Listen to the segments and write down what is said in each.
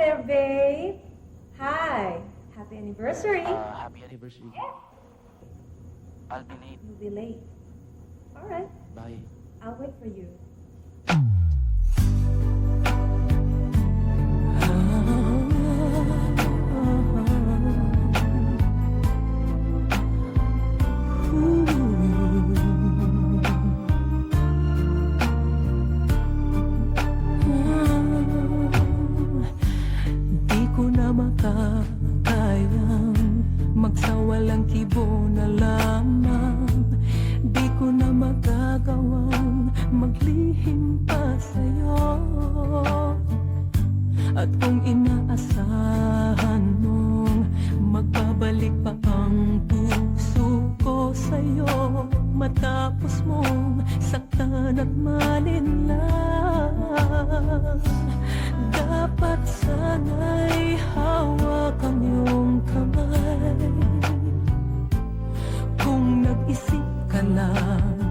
there, babe. Hi. Happy anniversary. Happy anniversary. Yeah. I'll be late. You'll be late. All right. Bye. I'll wait for you. Di ko na makakayang magsawalang kibo na lamang. Di ko na magagawang maglihim pa sa'yo. At kung inaasahan mong magbabalik pa ang puso ko sa'yo, matapos mong saktan at malinlang, dapat sana'y hawak ang iyong kamay. Kung nag-isip ka lang,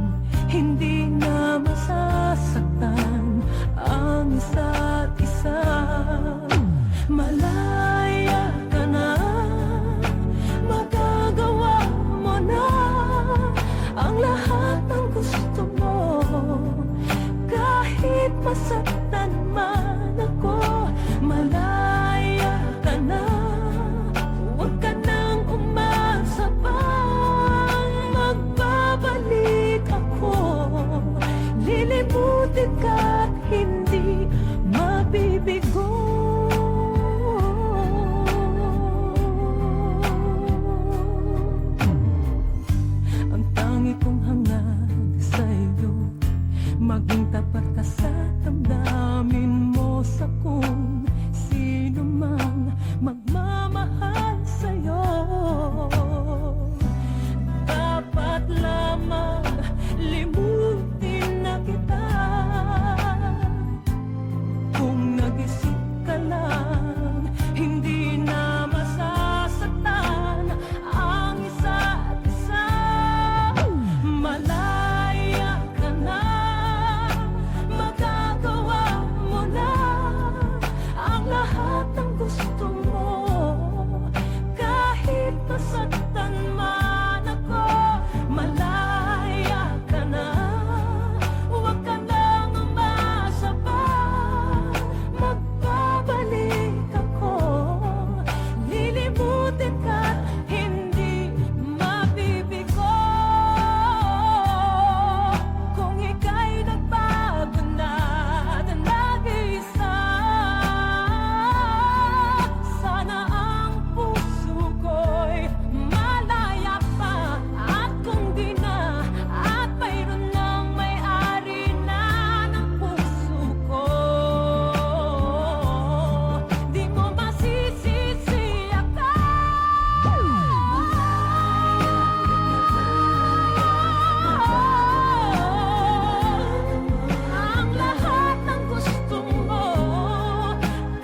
hindi na masasaktan ang isa't isa. Malaya ka na, magagawa mo na ang lahat ng gusto mo. Kahit masaktan man ako, malaya ka na. Huwag ka nang umasa pang magbabalik ako. Lilimutin ka't hindi mabibigo. Ang tangi kong hangad sa'yo, maging tapat ka sa damdamin mo sa kung sino mang magmamahal sa'yo. Dapat lamang limutin na kita. Kung nag-isip ka lang, hindi na masasaktan ang isa't isa. Malaya ka na, magagawa mo na ang lahat ng gusto mo. Kahit masaktan man ako, malaya ka na. Huwag ka nang umasa pa, magbabalik ako. Lilimutin ka't hindi mabibigo. Kung ika'y nagbago na at nag-iisa, sana ang puso ko'y malaya pa. At kung di na, at mayroon ng may-ari na ng puso ko, di mo masisisiyak ka. Ang lahat ng gusto mo,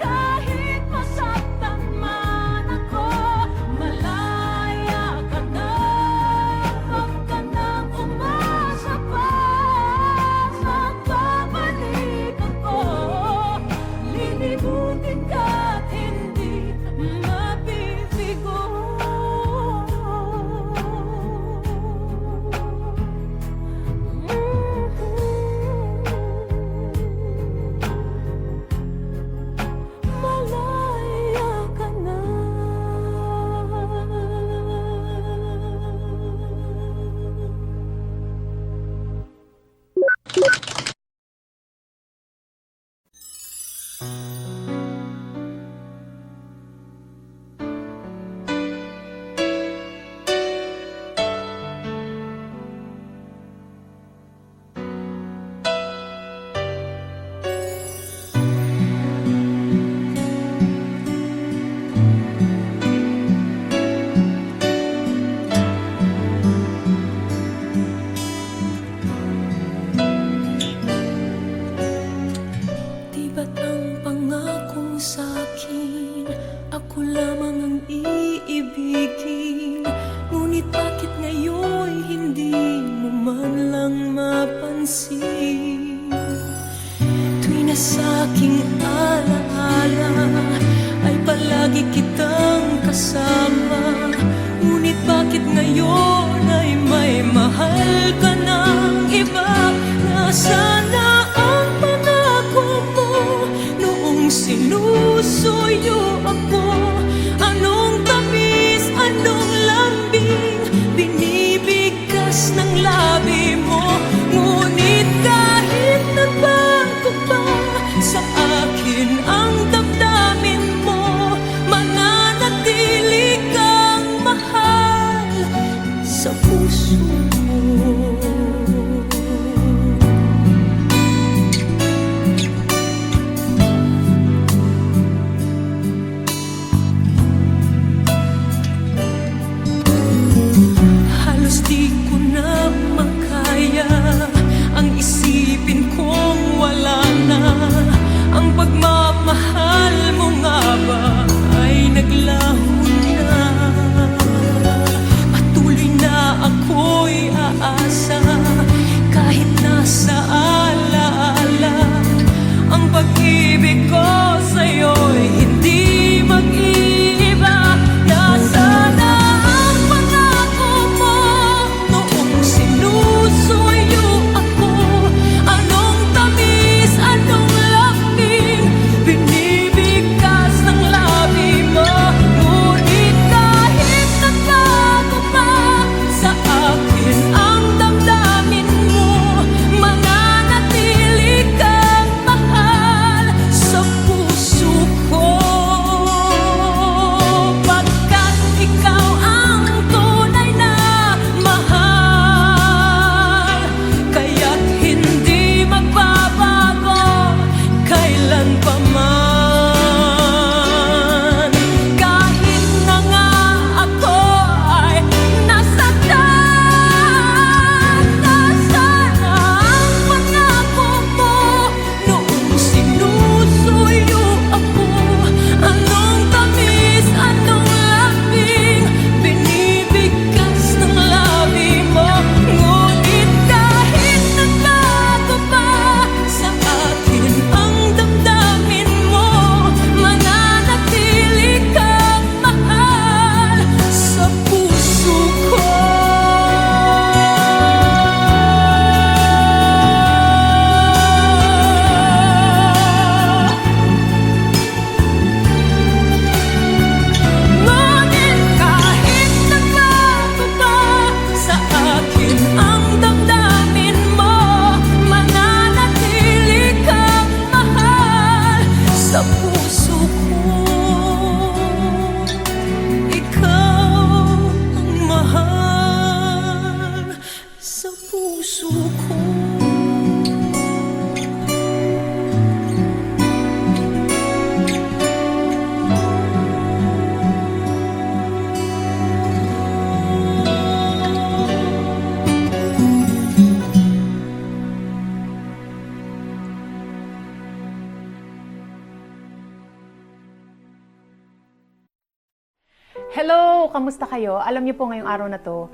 kahit masaktan man ako, malaya ka na. Huwag ka nang umasa pa, magbabalik ako. Lilimutin ka't hindi mabibigo. Malaya ka na. Di ba't ang pangako mo sa'kin, ako lamang ang iibigin? Ngunit bakit ngayon hindi mo man lang mapansin? Tuwing na sa'king alaala lagi kitang kasama. Ngunit bakit ngayon ay may mahal ka ng iba? Nasaan na ang pangako mo noong sinusuyo ako? Anong tamis, anong lambing binibigkas ng labi mo? Ngunit kahit nagbago pa sa akin ang damdamin mo, mananatili kang mahal sa puso mo. Halos di ko na makaya ang isipin kong wala na. Ang pagmamahal mo nga ba ay naglaho na? Patuloy na ako'y aasa kahit nasa alaala. Ang pag-ibig ko sa'yo'y hindi mag-iiba. Nasaan na ang pangako mo noong sinusuyo ako? Anong tamis, anong lambing binibigkas ng labi mo? Ngunit kahit nagbago pa sa akin ang damdamin mo, mananatili kang mahal sa puso ko. Pagkat ikaw ang tunay na mahal, kaya't hindi magbabago kailan pa man. Kahit na nga ako ay nasaktan, nasaan ang pangako mo noong sinusuyo ako? Anong tamis, anong lambing binibigkas ng labi mo? Ngunit kahit nagbago pa sa akin ang damdamin mo, mananatili kang mahal sa puso ko. Ngunit kahit nagbago pa sa akin ang damdamin mo, mananatili kang mahal sa puso ko. Ikaw ang mahal sa puso ko. Hello! Kamusta kayo? Alam niyo po ngayong araw na to,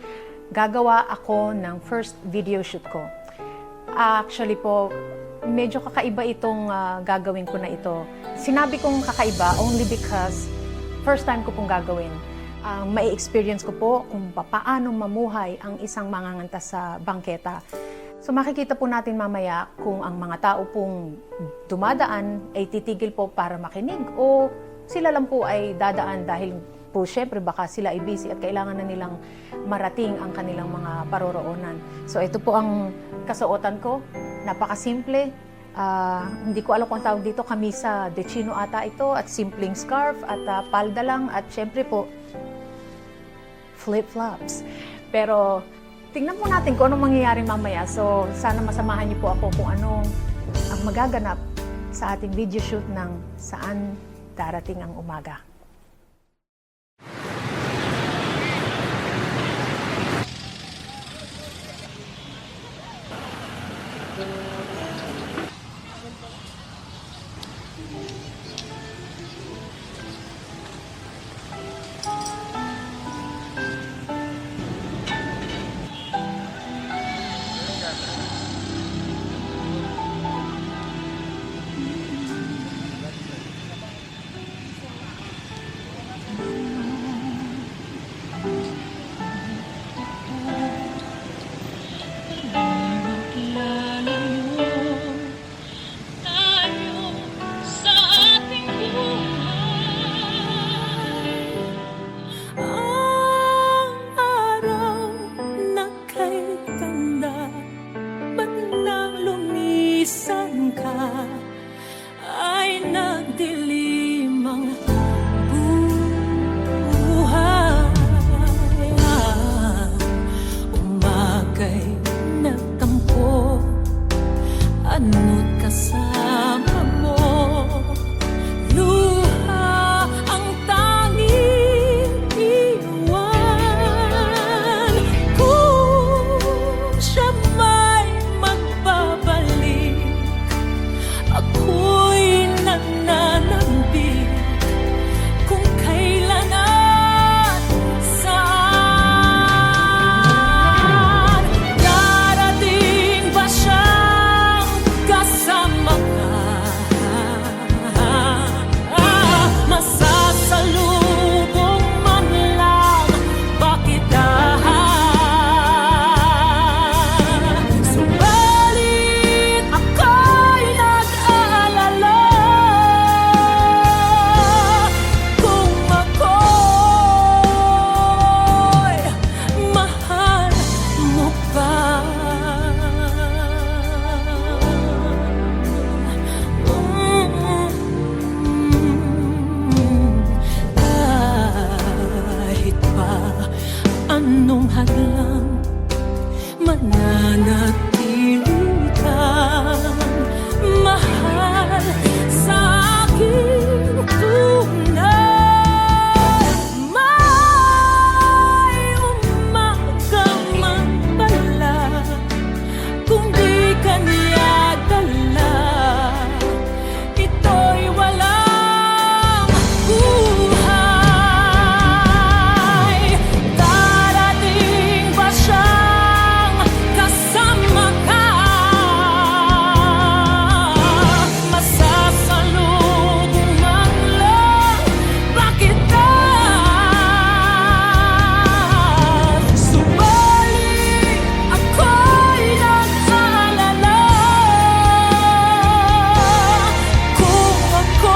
gagawa ako ng first video shoot ko. Actually po, medyo kakaiba itong gagawin ko na ito. Sinabi kong kakaiba only because first time ko pong gagawin. May experience ko po kung paano mamuhay ang isang manganganta sa bangketa. So makikita po natin mamaya kung ang mga tao pong dumadaan ay titigil po para makinig o sila lang po ay dadaan dahil po syempre baka sila ay busy at kailangan na nilang marating ang kanilang mga paroroonan. So ito po ang kasuotan ko, napakasimple. Hindi ko alam kung ang tawag dito, kamisa de chino ata ito at simpleng scarf at palda lang at syempre po flip-flops. Pero tingnan po natin kung anong mangyayari mamaya. So sana masamahan niyo po ako kung anong ang magaganap sa ating video shoot ng Saan Darating ang Umaga. ka ay nagdilim ang buhay. Umagay nagtampo, ano't kasama mo. Luha ang tanging iwan. Kung siya may magbabalik, ako'y nananambik kung kailan at saan. Darating ba siyang kasama ka? Masasalubong man lang ba kita? Subalit ako'y nag-aalala kung ako'y mahal mo pa. Kahit pa anong hadlang, mananatili kang mahal sa aking tunay. May umaga man pala kung di ka niya dala, ito'y walang buhay. Darating ba siyang kasama ka? Masasalubong man lang ba kita? Subalit ako'y nag-aalala kung ako'y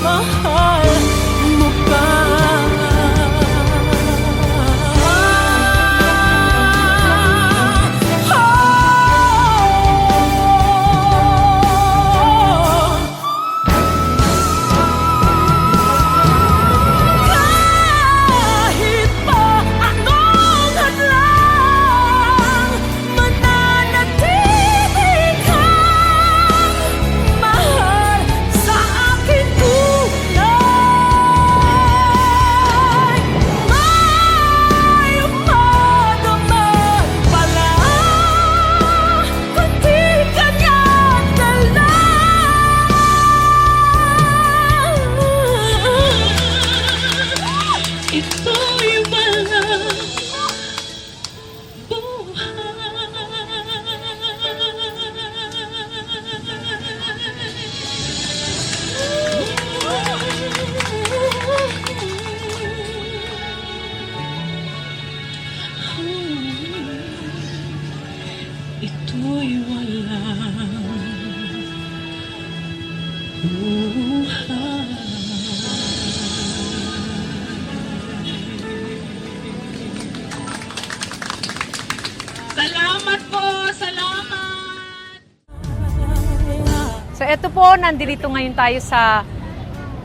mahal mo pa. Kahit pa anong hadlang, mananatili kang mahal sa akin tunay. May umaga man pala kung di ka niya dala, ito'y walang buhay. Ito'y walang buhay. Salamat po, salamat. So eto po, nandito ngayon tayo sa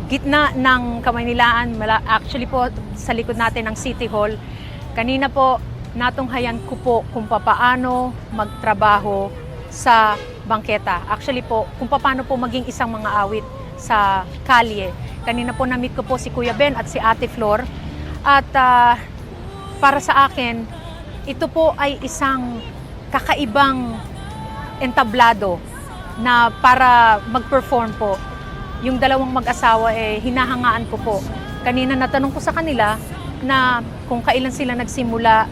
gitna ng Kamaynilaan. Actually po, sa likod natin ng City Hall. Kanina po, natunghayan ko po kung papaano magtrabaho sa bangketa. Actually po, kung paano po maging isang mga awit sa kalye. Kanina po na-meet ko po si Kuya Ben at si Ate Flor. At para sa akin, ito po ay isang kakaibang entablado na para mag-perform po. Yung dalawang mag-asawa hinahangaan ko po. Kanina natanong ko sa kanila na kung kailan sila nagsimula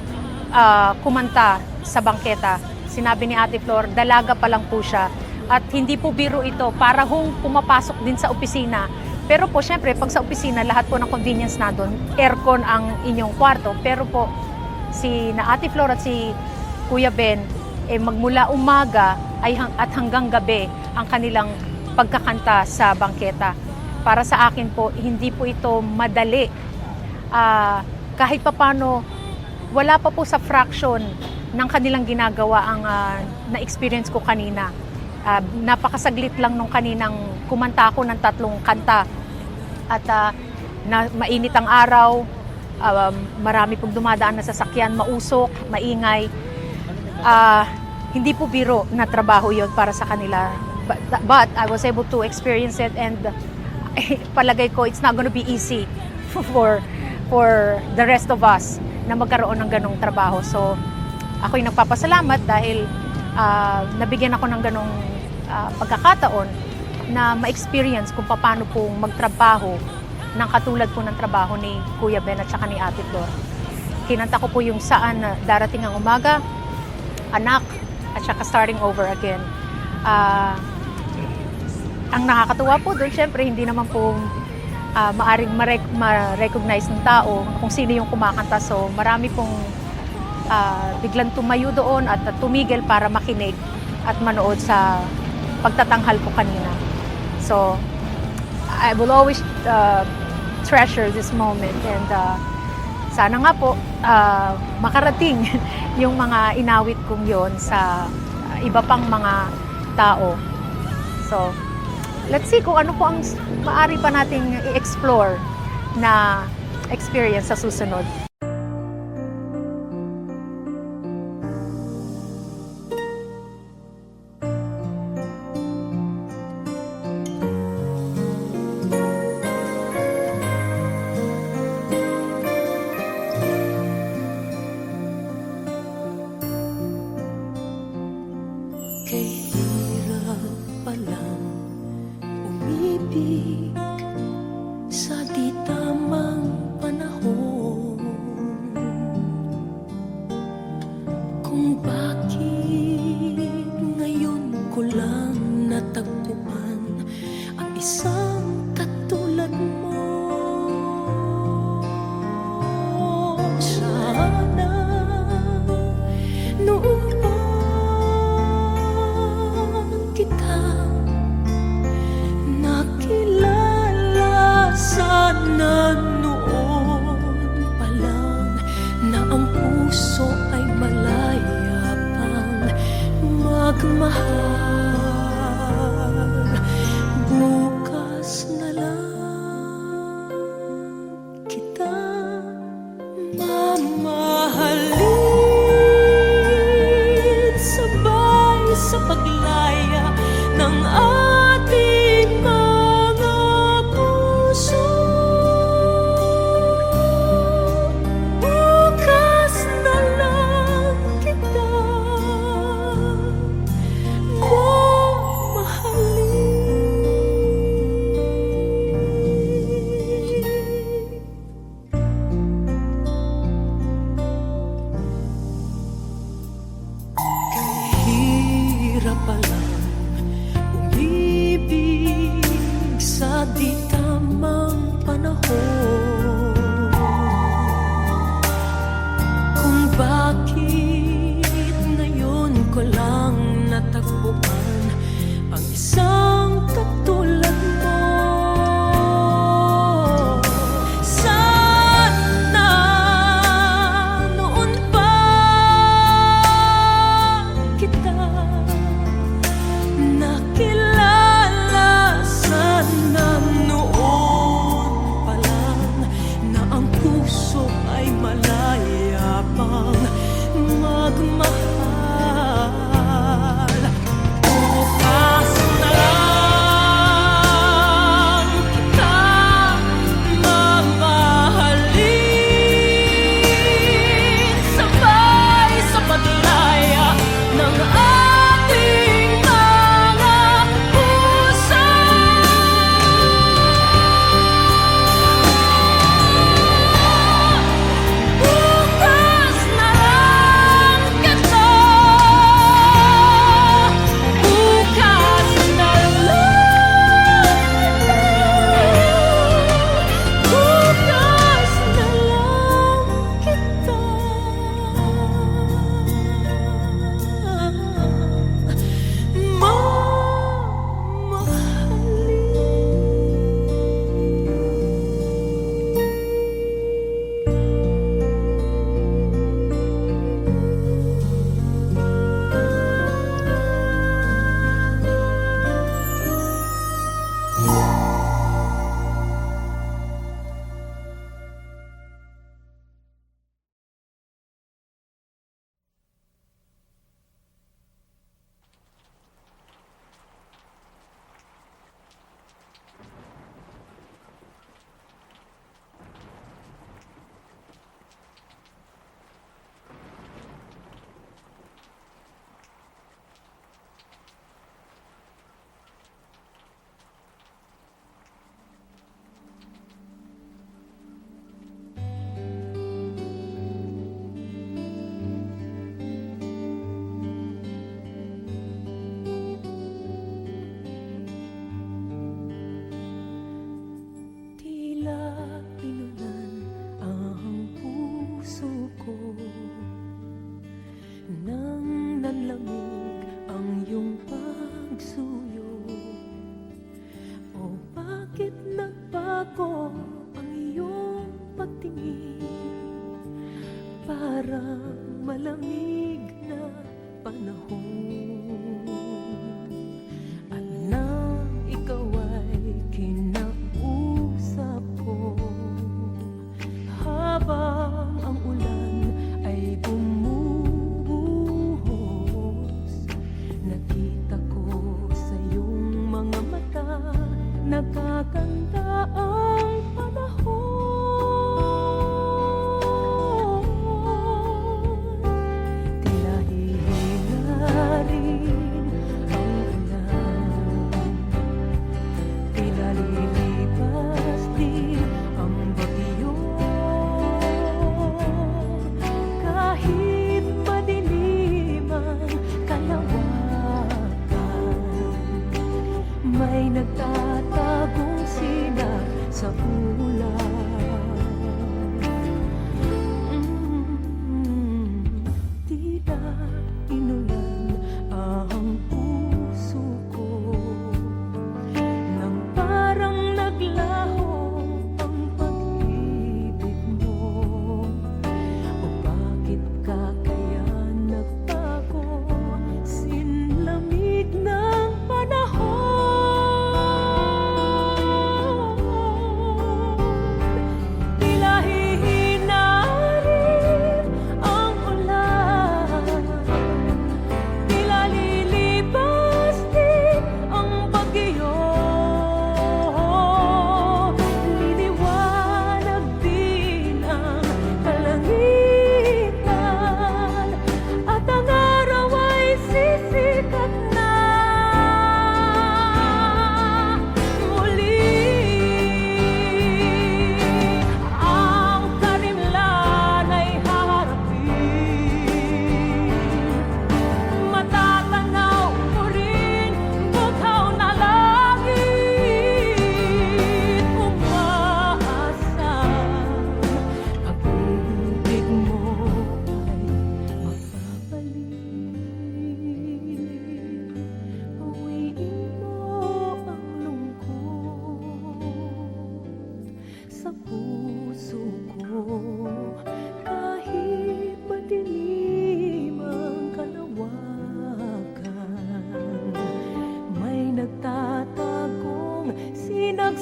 kumanta sa bangketa. Sinabi ni Ate Flor, dalaga pa lang po siya. At hindi po biro ito, para hong pumapasok din sa opisina. Pero po, syempre, pag sa opisina, lahat po ng convenience na doon, aircon ang inyong kwarto. Pero po, si na Ate Flor at si Kuya Ben, magmula umaga at hanggang gabi ang kanilang pagkakanta sa bangketa. Para sa akin po, hindi po ito madali. Kahit papano, wala pa po sa fraction ng kanilang ginagawa ang na-experience ko kanina. Napakasaglit lang nung kaninang kumanta ako ng 3 kanta. At mainit ang araw, marami pong dumadaan na sasakyan, mausok, maingay. Hindi po biro na trabaho yon para sa kanila. But I was able to experience it, and palagay ko it's not gonna be easy for the rest of us na magkaroon ng ganong trabaho. So ako'y nagpapasalamat dahil nabigyan ako ng ganong pagkakataon na ma-experience kung paano pong magtrabaho ng katulad po ng trabaho ni Kuya Ben at saka ni Ate Flor. Kinanta ko po yung Saan Darating ang Umaga, Anak, at saka Starting Over Again. Ang nakakatuwa po doon, syempre, hindi naman po maaring ma-recognize ng tao kung sino yung kumakanta. So marami pong biglang tumayo doon at tumigil para makinig at manood sa pagtatanghal ko kanina. So I will always treasure this moment, and sana nga po makarating yung mga inawit kong yon sa iba pang mga tao. So let's see kung ano po ang maaari pa nating i-explore na experience sa susunod. Kay hirap palang umibig sa di tamang panahon, kung bakit ngayon ko lang natagpuan ang isang katulad mo. Sana noon pa kita nakilala, sana noon pa lang na ang puso ay malaya pang magmahal. Bukas na lang kita mamahalin, sabay sa paglaya ng ating mga puso. Bukas na lang kita mamahalin. Hirap palang umibig sa di tamang panahon, kung bakit ngayon ko lang natagpuan ang isang katulad mo. Sana noon pa kita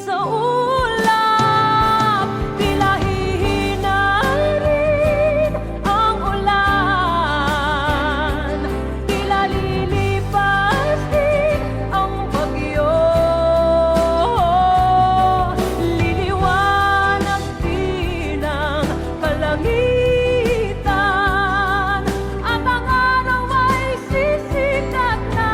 sa ulap, tila hihina rin ang ulan, tila lilipas din ang bagyo. Liliwanag din ang kalangitan, at ang araw ay sisikat na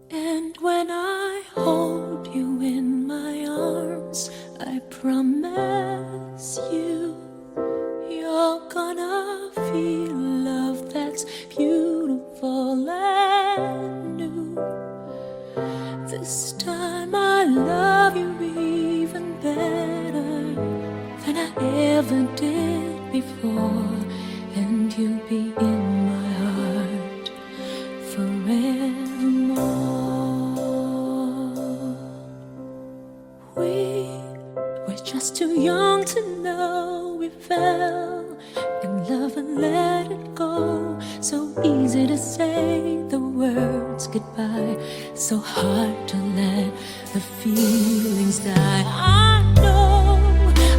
And when I hold you in my arms, I promise you, you're gonna feel love that's beautiful and new. This time I love you even better than I ever did before, and you'll be in my heart forevermore. We were just too young to know we fell in love and let it go. So easy to say the words goodbye, so hard to let the feelings die. I know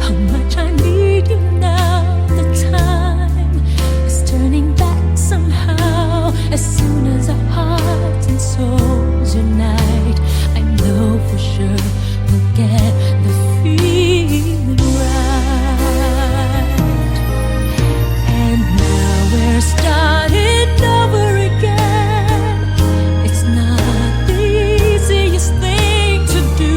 how much I need you now. The time is turning back somehow. As soon as our hearts and souls unite, I know for sure we'll get the feeling right. And now we're starting over again. It's not the easiest thing to do.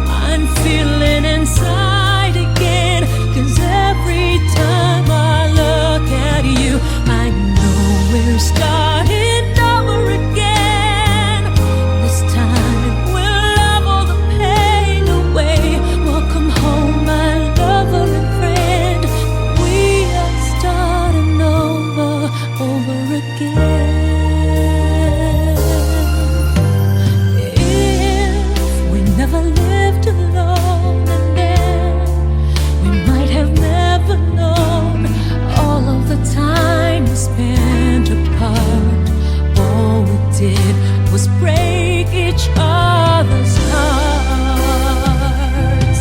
I'm feeling inside again, 'cause every time I look at you, I know we're starting over again. This time we'll love all the pain away. Welcome home, my lover and friend. We are starting over again. If we never lived alone, and then we might have never known all of the time we spent apart. All we did was break each other's hearts.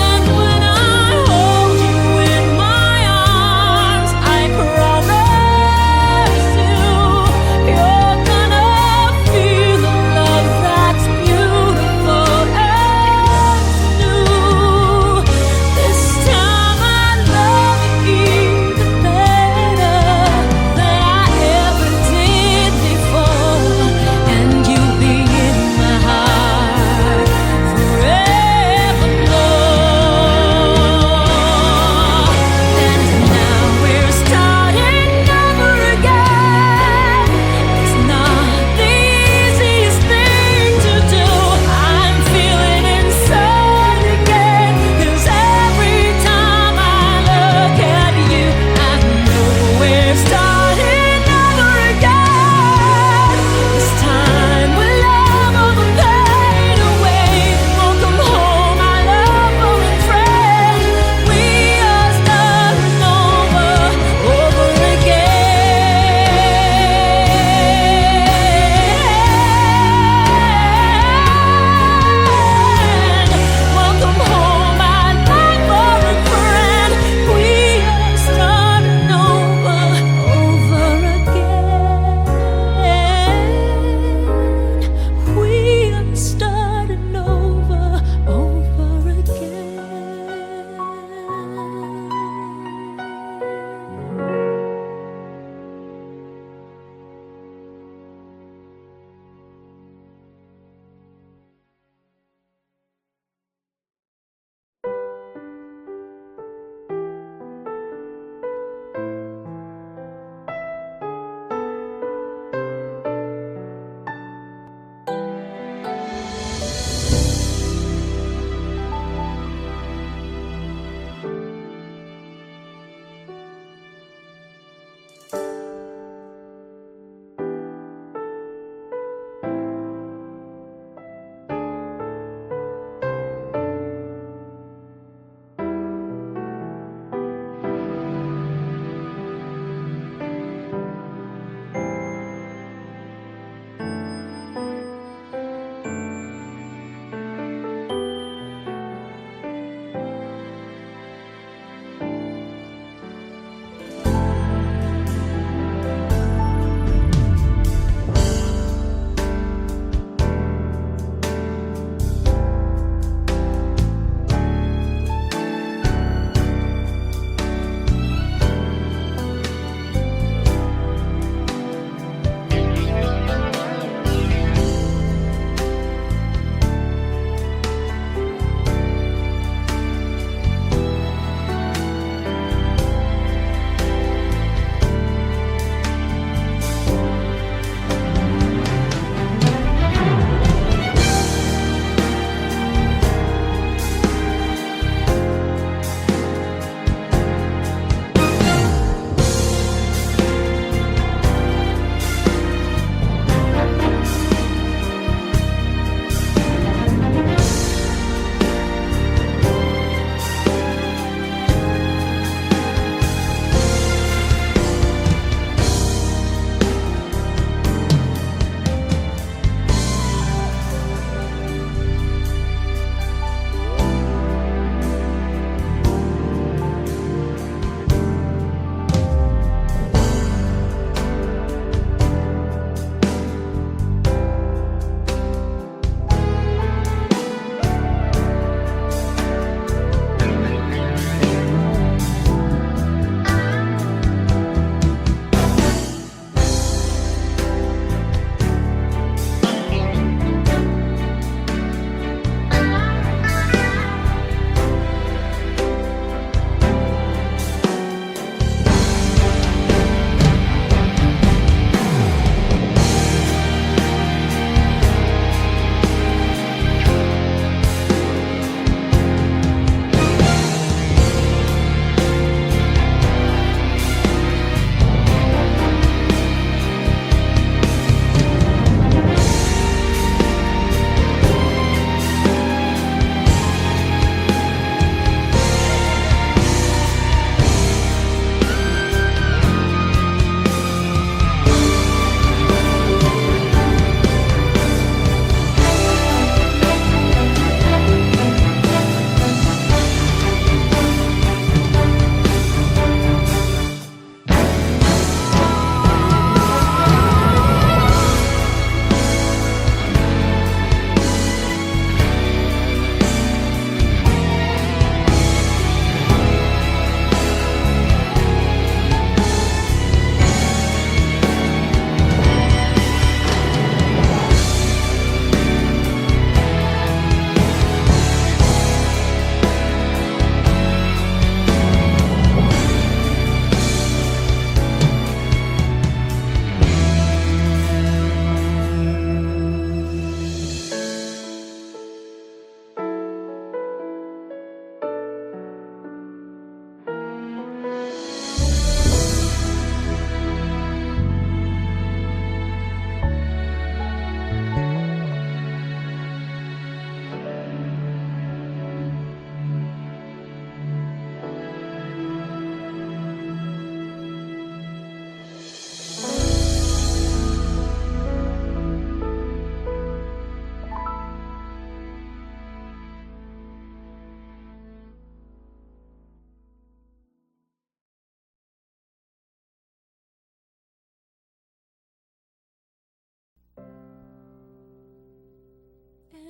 And when I hold you in my arms, I promise you, you're gonna feel the love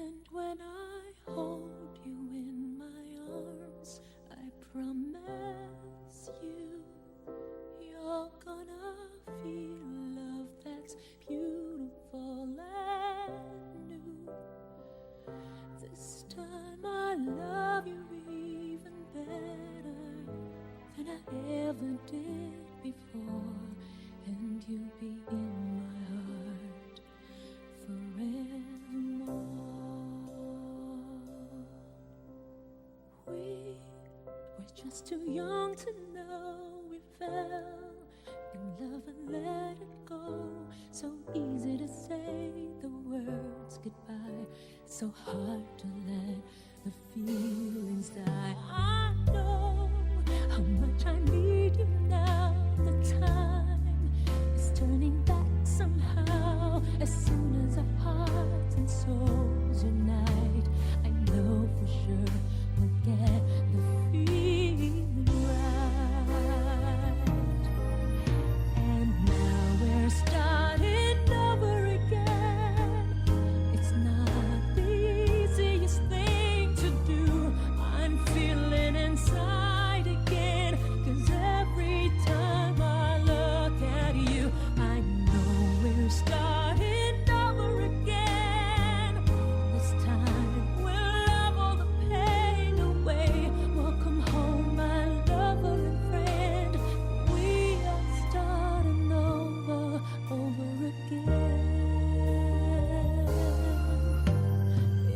And when I hold you in my arms, I promise you, you're gonna feel love that's beautiful and new. This time I love you even better than I ever did before, and you'll be in my heart forevermore. We were just too young to know we fell in love and let it go. So easy to say the words goodbye, so hard to let the feelings die. I know how much I need you now. The time is turning back somehow. As soon as our hearts and souls unite, I know for sure we'll get the feeling right. And now we're starting over again. It's not the easiest thing to do. I'm feeling inside again, 'cause every time I look at you, I know we're starting over again. This time we'll love all the pain away. Welcome home, my lover and friend. We are starting over again.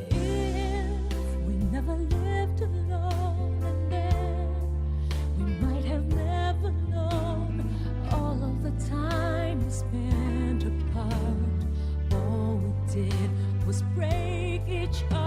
If we never lived alone, and then we might have never known all of the time we spent apart. All we did was break each other